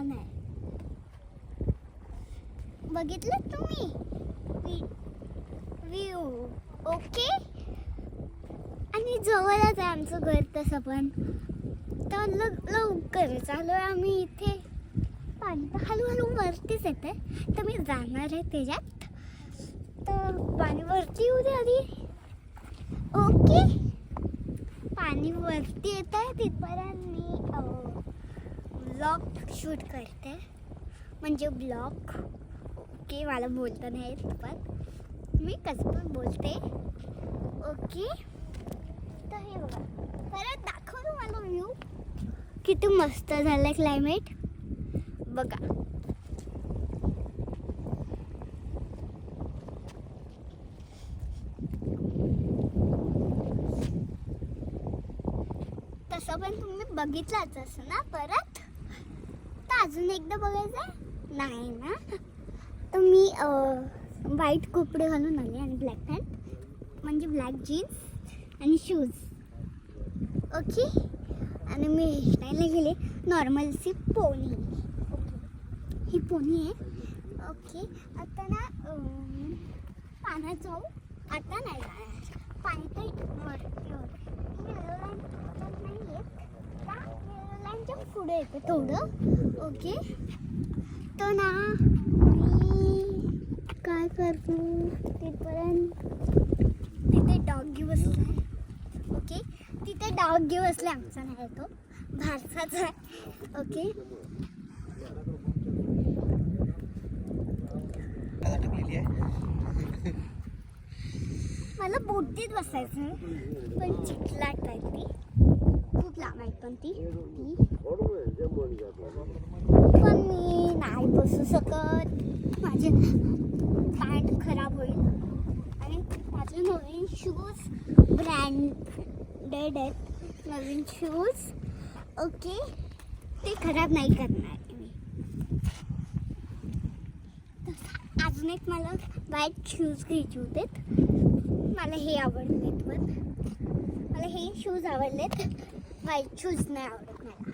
छान आहे. बघितलं तुम्ही व्ह्यू? ओके. आणि जवळच आहे आमचं घर तसं पण. तर लवकर चालू आहे आम्ही इथे. पाणी तर हळूहळू वरतीच येते, तर मी जाणार आहे त्याच्यात. तर पाणी वरती येऊ दे आधी. ओके. पाणी वरती येत आहे तिथपर्यंत मी ब्लॉग शूट करते, म्हणजे ब्लॉग. ओके, मला बोलता नाही येत पण मी कसं पण बोलते. ओके. तर हे बघा, परत दाखव तुम्हाला व्ह्यू. किती मस्त झालं क्लायमेट बघा. तसं पण तुम्ही बघितलंच असं ना. परत तर अजून एकदा बघायचं नाही ना. तर मी व्हाईट कपडे घालून आले आणि ब्लॅक पॅन्ट, म्हणजे ब्लॅक जीन्स आणि शूज. ओके. आणि मी हेअरस्टाईलला गेले नॉर्मलची पोनी. ओके, ही पोनी आहे. ओके. आता ना पाण्यात जाऊ. आता नाही जाणार, पाणी तर वरती नाही येत का, लाईनच्या पुढे येते थोडं. ओके. तर ना मी काय करतो तिथपर्यंत. तिथे डॉगी बसलाय. ओके, तिथे डॉगी बसले. आमचा नाही, तो भारताच आहे. ओके. मला बोटीत बसायचं पण चिखलाट आहे ती, खूप लांब आहे पण ती. पण मी नाही बसू शकत, माझे पॅन्ट खराब होईल. आणि माझे नवीन शूज ब्रँडेड आहेत, नवीन शूज. ओके, ते खराब नाही करणार मी. अजून एक मला व्हाईट शूज घ्यायचे होते. मला हे आवडलेत, पण मला हे शूज आवडलेत. व्हाईट शूज नाही आवडत मला.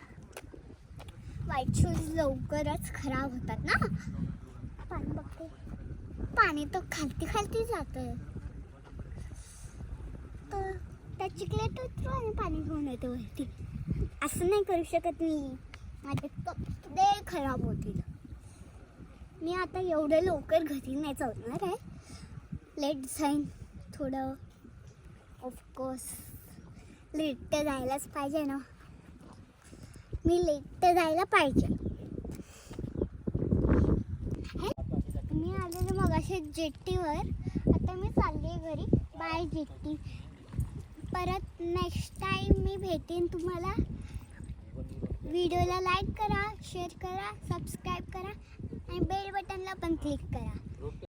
व्हाईट शूज लवकरच खराब होतात ना. पाणी बघते, पाणी तर खालती जातं. तर त्या चिखलात आणि पाणी घेऊन येते वरती. असं नाही करू शकत मी, माझे कपडे खराब होतील. मी आता एवढं लवकर घरी नाही चालणार आहे. लेट जाईन थोडं. ऑफकोर्स लेट तर जायलाच पाहिजे ना. मी लेट तर जायला पाहिजे. मी आलेलो मगाशी जेट्टीवर, आता मी चालली घरी. बाय जेट्टी. परत नेक्स्ट टाईम मी भेटेन तुम्हाला. व्हिडिओला लाईक करा, शेअर करा, सबस्क्राईब करा आणि बेल बटनला पण क्लिक करा.